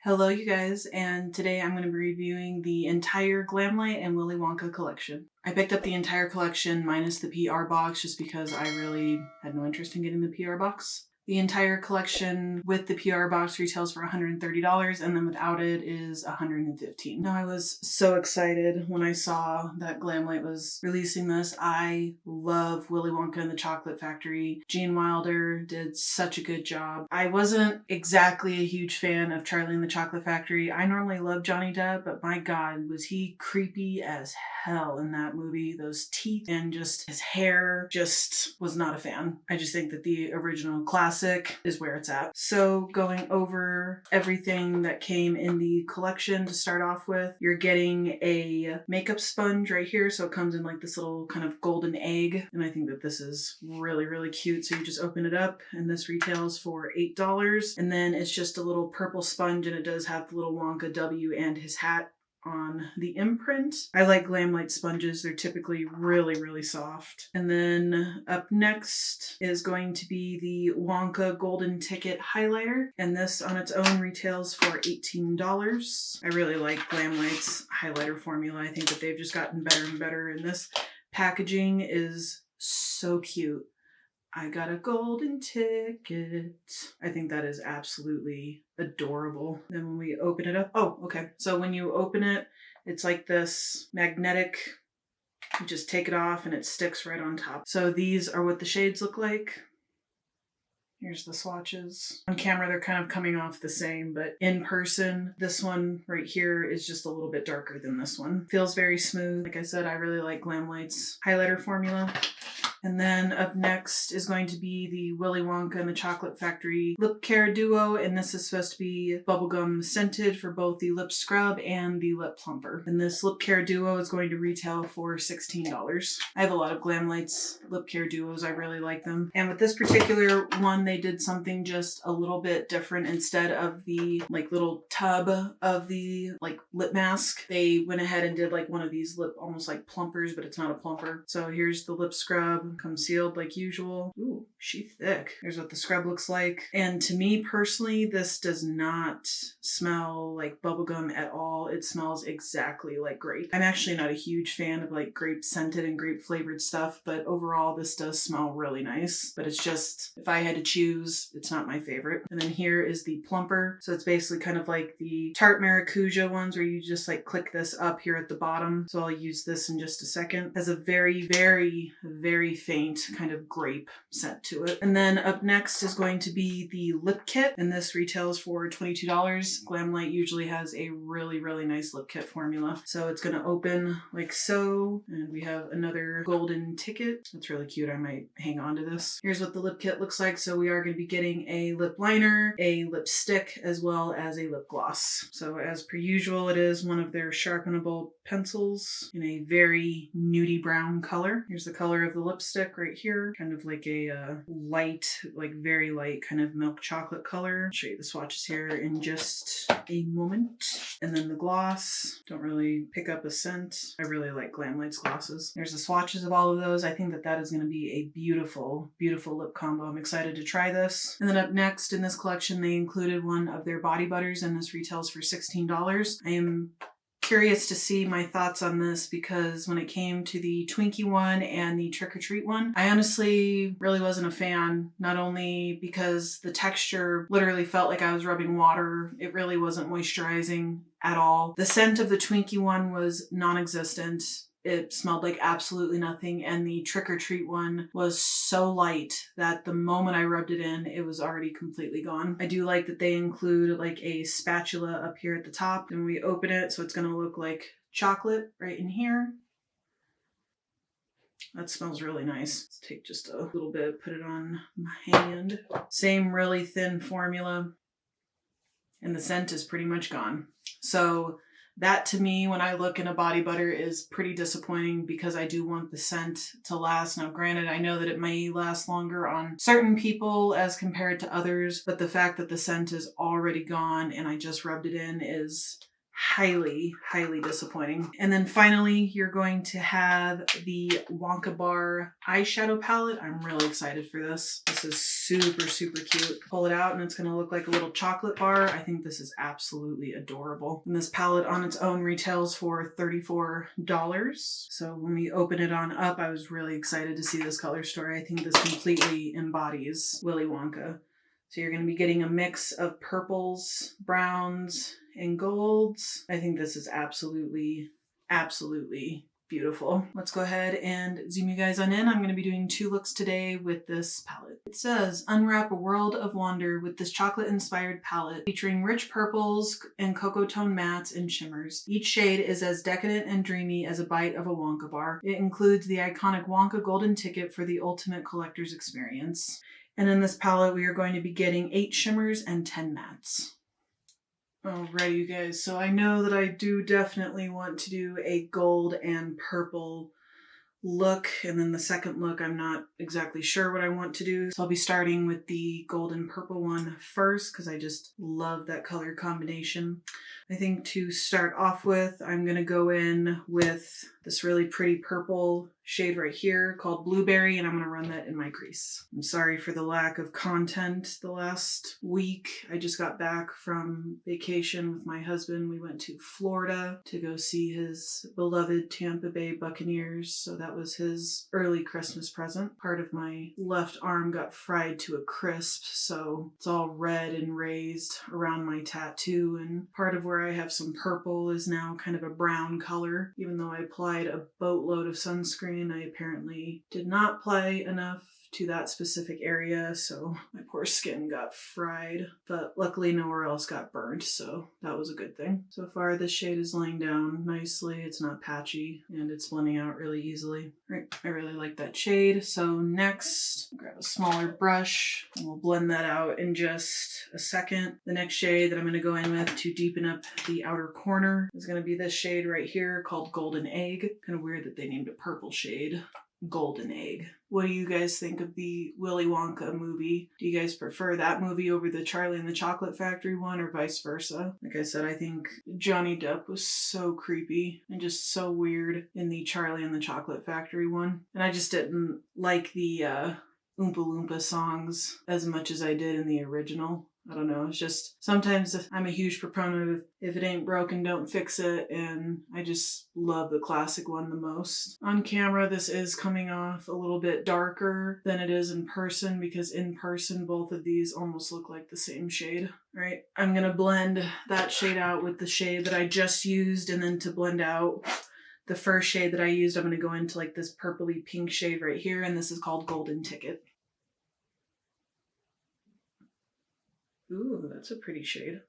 Hello you guys, and today I'm going to be reviewing the entire Glamlite and Willy Wonka collection. I picked up the entire collection minus the PR box just because I really had no interest in getting the PR box. The entire collection with the PR box retails for $130 and then without it is $115. Now I was so excited when I saw that Glamlite was releasing this. I love Willy Wonka and the Chocolate Factory. Gene Wilder did such a good job. I wasn't exactly a huge fan of Charlie and the Chocolate Factory. I normally love Johnny Depp, but my God, was he creepy as hell in that movie. Those teeth and just his hair, just was not a fan. I just think that the original classic is where it's at. So going over everything that came in the collection to start off with, you're getting a makeup sponge right here. So it comes in like this little kind of golden egg. And I think that this is really, really cute. So you just open it up and this retails for $8. And then it's just a little purple sponge and it does have the little Wonka W and his hat on the imprint. I like Glamlite sponges. They're typically really, really soft. And then up next is going to be the Wonka Golden Ticket Highlighter. And this on its own retails for $18. I really like Glamlite's highlighter formula. I think that they've just gotten better and better. And this packaging is so cute. I got a golden ticket. I think that is absolutely adorable. Then when we open it up, oh, okay. So when you open it, it's like this magnetic, you just take it off and it sticks right on top. So these are what the shades look like. Here's the swatches. On camera, they're kind of coming off the same, but in person, this one right here is just a little bit darker than this one. Feels very smooth. Like I said, I really like Glamlite's highlighter formula. And then up next is going to be the Willy Wonka and the Chocolate Factory Lip Care Duo. And this is supposed to be bubblegum scented for both the lip scrub and the lip plumper. And this Lip Care Duo is going to retail for $16. I have a lot of Glamlite's Lip Care Duos. I really like them. And with this particular one, they did something just a little bit different. Instead of the like little tub of the like lip mask, they went ahead and did like one of these lip almost like plumpers, but it's not a plumper. So here's the lip scrub. Comes sealed like usual. Ooh, she thick. Here's what the scrub looks like. And to me personally, this does not smell like bubblegum at all. It smells exactly like grape. I'm actually not a huge fan of like grape scented and grape flavored stuff, but overall this does smell really nice. But it's just, if I had to choose, it's not my favorite. And then here is the plumper. So it's basically kind of like the tart maracuja ones where you just like click this up here at the bottom. So I'll use this in just a second. It has a very, very, very faint kind of grape scent to it. And then up next is going to be the lip kit, and this retails for $22. Glamlite usually has a really, really nice lip kit formula. So it's going to open like so, and we have another golden ticket. That's really cute. I might hang on to this. Here's what the lip kit looks like. So we are going to be getting a lip liner, a lipstick, as well as a lip gloss. So as per usual, it is one of their sharpenable pencils in a very nudie brown color. Here's the color of the lipstick right here, kind of like a light, like very light kind of milk chocolate color. I'll show you the swatches here in just a moment. And then the gloss, don't really pick up a scent. I really like Glamlite's glosses. There's the swatches of all of those. I think that that is going to be a beautiful, beautiful lip combo. I'm excited to try this. And then up next in this collection, they included one of their body butters, and this retails for $16. I am curious to see my thoughts on this because when it came to the Twinkie one and the Trick or Treat one, I honestly really wasn't a fan, not only because the texture literally felt like I was rubbing water. It really wasn't moisturizing at all. The scent of the Twinkie one was non-existent. It smelled like absolutely nothing, and the Trick or Treat one was so light that the moment I rubbed it in, it was already completely gone. I do like that they include like a spatula up here at the top, and we open it so it's going to look like chocolate right in here. That smells really nice. Let's take just a little bit, put it on my hand. Same really thin formula, and the scent is pretty much gone. So that to me, when I look in a body butter, is pretty disappointing because I do want the scent to last. Now, granted, I know that it may last longer on certain people as compared to others, but the fact that the scent is already gone and I just rubbed it in is highly, highly disappointing. And then finally, you're going to have the Wonka Bar eyeshadow palette. I'm really excited for this. This is super, super cute. Pull it out and it's going to look like a little chocolate bar. I think this is absolutely adorable. And this palette on its own retails for $34. So when we open it on up, I was really excited to see this color story. I think this completely embodies Willy Wonka. So you're going to be getting a mix of purples, browns, and golds. I think this is absolutely, absolutely beautiful. Let's go ahead and zoom you guys on in. I'm going to be doing 2 looks today with this palette. It says, unwrap a world of wonder with this chocolate-inspired palette featuring rich purples and cocoa tone mattes and shimmers. Each shade is as decadent and dreamy as a bite of a Wonka bar. It includes the iconic Wonka golden ticket for the ultimate collector's experience. And in this palette, we are going to be getting 8 shimmers and 10 mattes. Alrighty, you guys. So I know that I do definitely want to do a gold and purple look. And then the second look, I'm not exactly sure what I want to do. So I'll be starting with the gold and purple one first because I just love that color combination. I think to start off with, I'm going to go in with this really pretty purple shade right here called Blueberry, and I'm going to run that in my crease. I'm sorry for the lack of content the last week. I just got back from vacation with my husband. We went to Florida to go see his beloved Tampa Bay Buccaneers, so that was his early Christmas present. Part of my left arm got fried to a crisp, so it's all red and raised around my tattoo, and part of where I have some purple is now kind of a brown color. Even though I applied a boatload of sunscreen, I apparently did not apply enough to that specific area, so my poor skin got fried, but luckily nowhere else got burnt, so that was a good thing. So far this shade is laying down nicely, it's not patchy, and it's blending out really easily. Right, I really like that shade. So next, grab a smaller brush, and we'll blend that out in just a second. The next shade that I'm going to go in with to deepen up the outer corner is going to be this shade right here called Golden Egg. Kind of weird that they named a purple shade Golden Egg. What do you guys think of the Willy Wonka movie? Do you guys prefer that movie over the Charlie and the Chocolate Factory one or vice versa? Like I said, I think Johnny Depp was so creepy and just so weird in the Charlie and the Chocolate Factory one. And I just didn't like the Oompa Loompa songs as much as I did in the original. I don't know, it's just sometimes I'm a huge proponent of if it ain't broken, don't fix it, and I just love the classic one the most. On camera, this is coming off a little bit darker than it is in person because in person, both of these almost look like the same shade. All right, I'm gonna blend that shade out with the shade that I just used, and then to blend out the first shade that I used, I'm gonna go into like this purpley pink shade right here, and this is called Golden Ticket. Ooh, that's a pretty shade.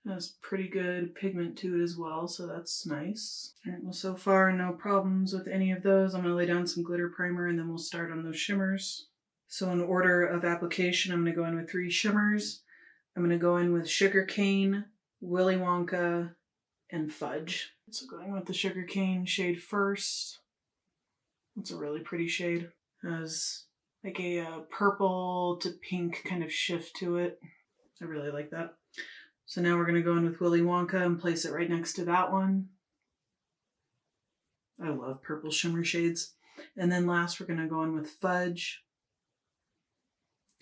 Has pretty good pigment to it as well, so that's nice. All right, well, so far no problems with any of those. I'm going to lay down some glitter primer and then we'll start on those shimmers. So in order of application, I'm going to go in with 3 shimmers. I'm going to go in with Sugarcane, Willy Wonka, and Fudge. So going with the Sugarcane shade first. It's a really pretty shade. It has like a purple to pink kind of shift to it. I really like that. So now we're going to go in with Willy Wonka and place it right next to that one. I love purple shimmer shades. And then last we're going to go in with Fudge.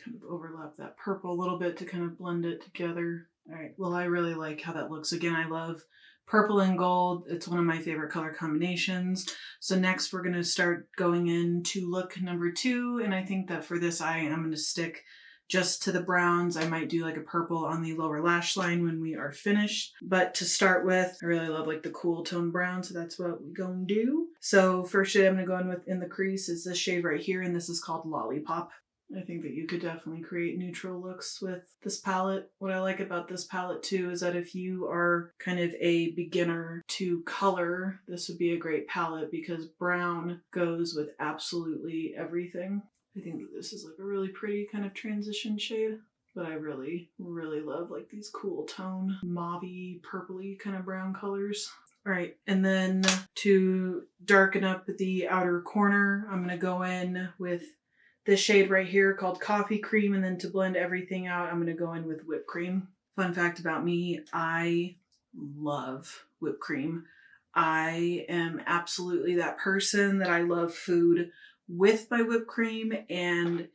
Kind of overlap that purple a little bit to kind of blend it together. All right, well, I really like how that looks. Again, I love purple and gold. It's one of my favorite color combinations. So next we're going to start going into look number 2. And I think that for this eye, I'm going to stick just to the browns. I might do like a purple on the lower lash line when we are finished. But to start with, I really love like the cool tone brown, so that's what we're gonna do. So first shade I'm gonna go in with in the crease is this shade right here, and this is called Lollipop. I think that you could definitely create neutral looks with this palette. What I like about this palette too is that if you are kind of a beginner to color, this would be a great palette because brown goes with absolutely everything. I think that this is like a really pretty kind of transition shade, but I really, really love like these cool tone, mauvey, purpley kind of brown colors. All right, and then to darken up the outer corner, I'm gonna go in with this shade right here called Coffee Cream, and then to blend everything out, I'm gonna go in with Whipped Cream. Fun fact about me, I love whipped cream. I am absolutely that person that I love food with my whipped cream, and if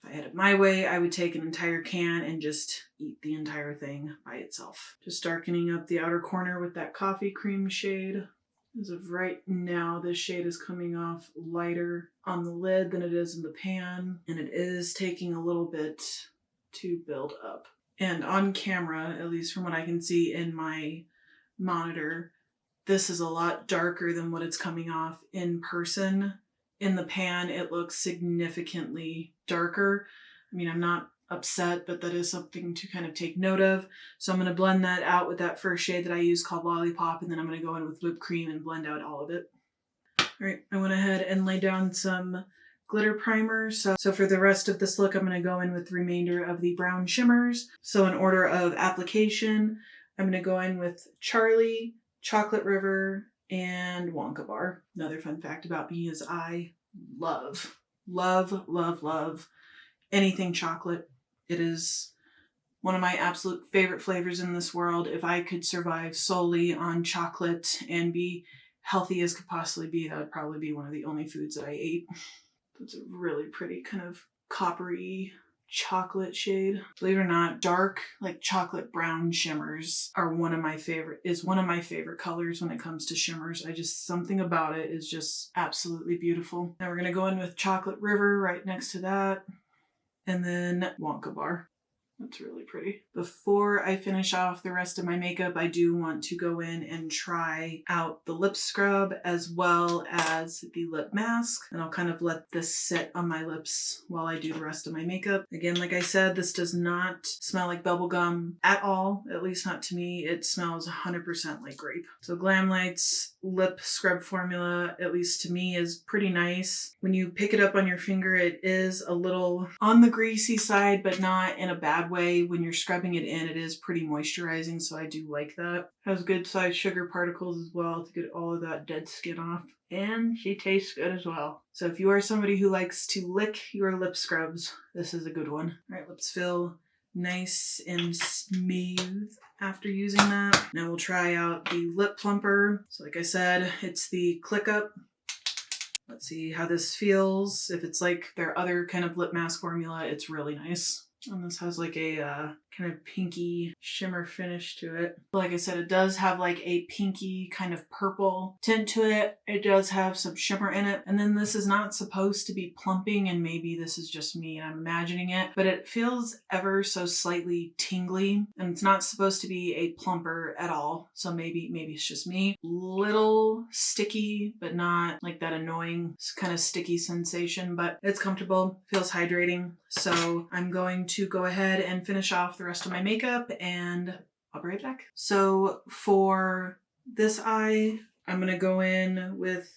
I had it my way, I would take an entire can and just eat the entire thing by itself. Just darkening up the outer corner with that coffee cream shade. As of right now, this shade is coming off lighter on the lid than it is in the pan, and it is taking a little bit to build up. And on camera, at least from what I can see in my monitor, this is a lot darker than what it's coming off in person. In the pan, it looks significantly darker. I mean, I'm not upset, but that is something to kind of take note of. So I'm going to blend that out with that first shade that I use called Lollipop, and then I'm going to go in with whipped cream and blend out all of it. All right, I went ahead and laid down some glitter primer. So for the rest of this look, I'm going to go in with the remainder of the brown shimmers. So in order of application, I'm going to go in with Charlie, Chocolate River, and Wonka Bar. Another fun fact about me is I love anything chocolate. It is one of my absolute favorite flavors in this world. If I could survive solely on chocolate and be healthy as could possibly be, that would probably be one of the only foods that I ate. It's a really pretty kind of coppery chocolate shade. Believe it or not, dark like chocolate brown shimmers are one of my favorite colors when it comes to shimmers. Something about it is just absolutely beautiful. Now we're gonna go in with Chocolate River right next to that, and then Wonka Bar. That's really pretty. Before I finish off the rest of my makeup, I do want to go in and try out the lip scrub as well as the lip mask. And I'll kind of let this sit on my lips while I do the rest of my makeup. Again, like I said, this does not smell like bubblegum at all, at least not to me. It smells 100% like grape. So Glamlite's lip scrub formula, at least to me, is pretty nice. When you pick it up on your finger, it is a little on the greasy side, but not in a bad way. When you're scrubbing it in, it is pretty moisturizing, so I do like that. Has good sized sugar particles as well to get all of that dead skin off. And she tastes good as well. So if you are somebody who likes to lick your lip scrubs, this is a good one. All right, let's feel nice and smooth after using that. Now we'll try out the lip plumper. So like I said, it's the Click Up. Let's see how this feels. If it's like their other kind of lip mask formula, it's really nice. And this has like a kind of pinky shimmer finish to it. Like I said, it does have like a pinky kind of purple tint to it. It does have some shimmer in it. And then this is not supposed to be plumping, and maybe this is just me and I'm imagining it, but it feels ever so slightly tingly, and it's not supposed to be a plumper at all. So maybe it's just me. Little sticky, but not like that annoying kind of sticky sensation, but it's comfortable, feels hydrating. So I'm going to go ahead and finish off the rest of my makeup, and I'll be right back. So for this eye, I'm going to go in with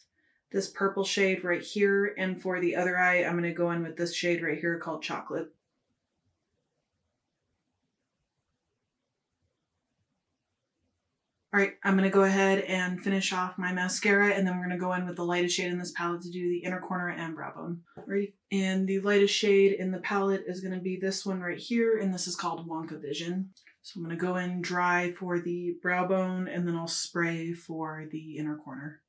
this purple shade right here, and for the other eye, I'm going to go in with this shade right here called Chocolate. All right, I'm going to go ahead and finish off my mascara, and then we're going to go in with the lightest shade in this palette to do the inner corner and brow bone. Right, and the lightest shade in the palette is going to be this one right here, and this is called Wonka Vision. So I'm going to go in dry for the brow bone, and then I'll spray for the inner corner.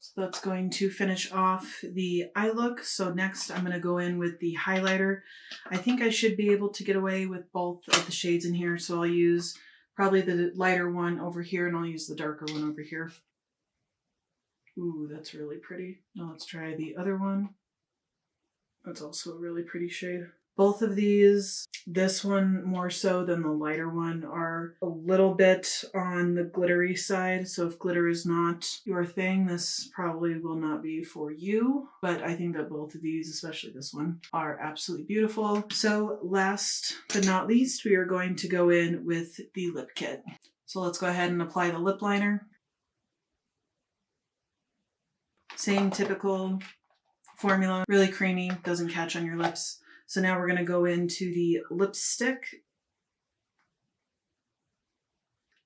So that's going to finish off the eye look. So next I'm going to go in with the highlighter. I think I should be able to get away with both of the shades in here. So I'll use probably the lighter one over here, and I'll use the darker one over here. Ooh, that's really pretty. Now let's try the other one. That's also a really pretty shade. Both of these, this one more so than the lighter one, are a little bit on the glittery side. So if glitter is not your thing, this probably will not be for you. But I think that both of these, especially this one, are absolutely beautiful. So last but not least, we are going to go in with the lip kit. So let's go ahead and apply the lip liner. Same typical formula, really creamy, doesn't catch on your lips. So now we're going to go into the lipstick.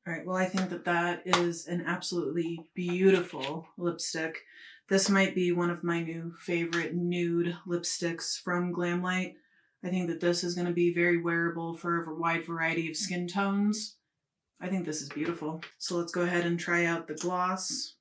All right, well, I think that is an absolutely beautiful lipstick. This might be one of my new favorite nude lipsticks from Glamlite. I think that this is going to be very wearable for a wide variety of skin tones. I think this is beautiful. So let's go ahead and try out the gloss.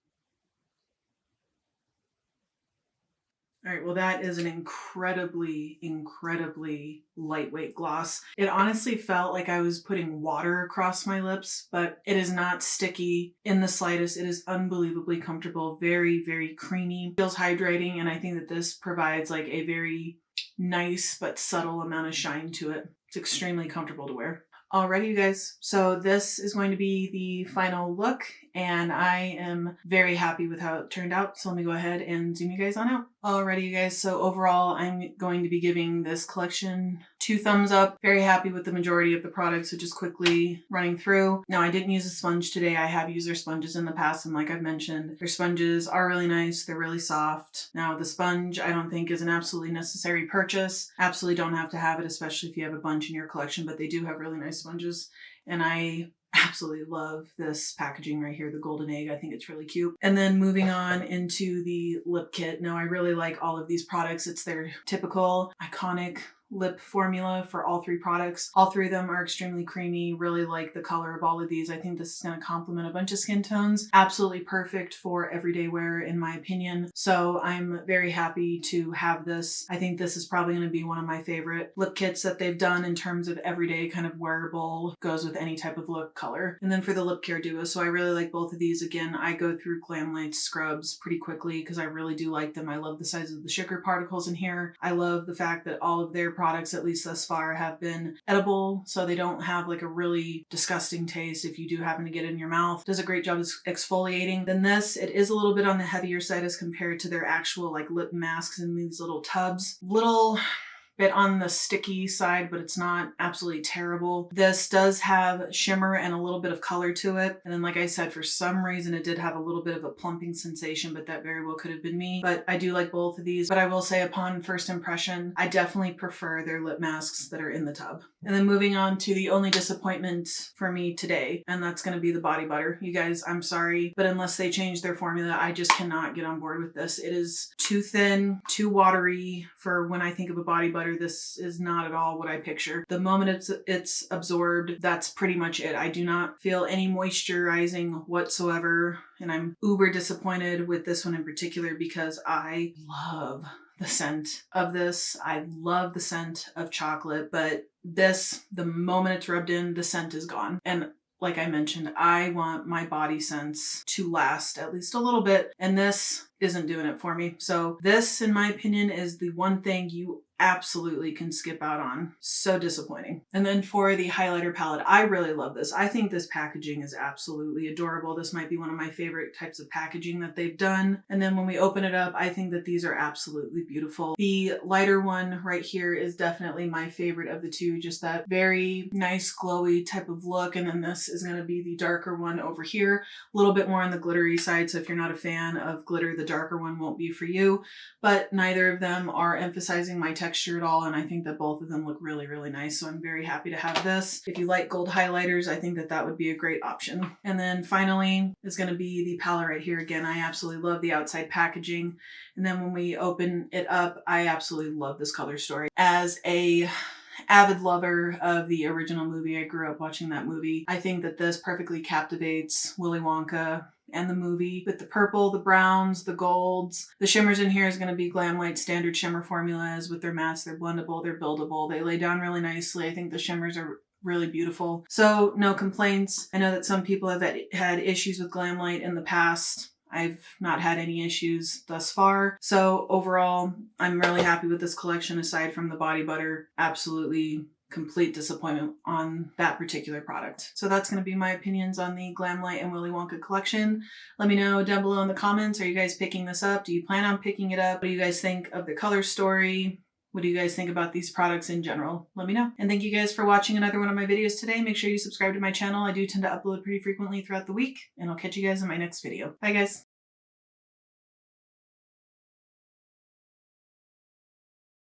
All right, well, that is an incredibly, incredibly lightweight gloss. It honestly felt like I was putting water across my lips, but it is not sticky in the slightest. It is unbelievably comfortable, very, very creamy, feels hydrating, and I think that this provides like a very nice but subtle amount of shine to it. It's extremely comfortable to wear. Alrighty, you guys. So this is going to be the final look, and I am very happy with how it turned out. So let me go ahead and zoom you guys on out. Alrighty, you guys. So overall, I'm going to be giving this collection 2 thumbs up. Very happy with the majority of the products, so just quickly running through. Now, I didn't use a sponge today. I have used their sponges in the past, and like I've mentioned, their sponges are really nice. They're really soft. Now, the sponge I don't think is an absolutely necessary purchase. Absolutely don't have to have it, especially if you have a bunch in your collection, but they do have really nice sponges, and I absolutely love this packaging right here, the golden egg. I think it's really cute. And then moving on into the lip kit. Now, I really like all of these products. It's their typical iconic lip formula for all 3 products. All 3 of them are extremely creamy. Really like the color of all of these. I think this is going to complement a bunch of skin tones. Absolutely perfect for everyday wear in my opinion. So I'm very happy to have this. I think this is probably going to be one of my favorite lip kits that they've done in terms of everyday kind of wearable, goes with any type of lip color. And then for the lip care duo, so I really like both of these. Again, I go through Glamlite scrubs pretty quickly because I really do like them. I love the size of the sugar particles in here. I love the fact that all of their products, at least thus far, have been edible, so they don't have like a really disgusting taste if you do happen to get it in your mouth. Does a great job of exfoliating. Then this, it is a little bit on the heavier side as compared to their actual like lip masks in these little tubs. Little bit on the sticky side, but it's not absolutely terrible. This does have shimmer and a little bit of color to it. And then like I said, for some reason it did have a little bit of a plumping sensation, but that very well could have been me. But I do like both of these. But I will say upon first impression, I definitely prefer their lip masks that are in the tub. And then moving on to the only disappointment for me today, and that's going to be the body butter. You guys, I'm sorry, but unless they change their formula, I just cannot get on board with this. It is too thin, too watery for when I think of a body butter. This is not at all what I picture. The moment it's absorbed, that's pretty much it. I do not feel any moisturizing whatsoever, and I'm uber disappointed with this one in particular because I love the scent of this. I love the scent of chocolate, but this, the moment it's rubbed in, the scent is gone. And like I mentioned, I want my body scents to last at least a little bit, and this isn't doing it for me. So this, in my opinion, is the one thing you absolutely can skip out on. So disappointing. And then for the highlighter palette, I really love this. I think this packaging is absolutely adorable. This might be one of my favorite types of packaging that they've done. And then when we open it up, I think that these are absolutely beautiful. The lighter one right here is definitely my favorite of the 2, just that very nice glowy type of look. And then this is going to be the darker one over here, a little bit more on the glittery side. So if you're not a fan of glitter, the darker one won't be for you, but neither of them are emphasizing my texture at all, and I think that both of them look really, really nice, so I'm very happy to have this. If you like gold highlighters, I think that that would be a great option. And then finally is going to be the palette right here. Again, I absolutely love the outside packaging, and then when we open it up, I absolutely love this color story. As a avid lover of the original movie, I grew up watching that movie, I think that this perfectly captivates Willy Wonka and the movie with the purple, the browns, the golds. The shimmers in here is going to be Glamlite standard shimmer formulas with their mattes. They're blendable, they're buildable, they lay down really nicely. I think the shimmers are really beautiful. So no complaints. I know that some people have had issues with Glamlite in the past. I've not had any issues thus far. So overall, I'm really happy with this collection aside from the body butter. Absolutely complete disappointment on that particular product. So that's going to be my opinions on the Glamlite and Willy Wonka collection. Let me know down below in the comments. Are you guys picking this up? Do you plan on picking it up? What do you guys think of the color story? What do you guys think about these products in general? Let me know. And thank you guys for watching another one of my videos today. Make sure you subscribe to my channel. I do tend to upload pretty frequently throughout the week, and I'll catch you guys in my next video. Bye guys.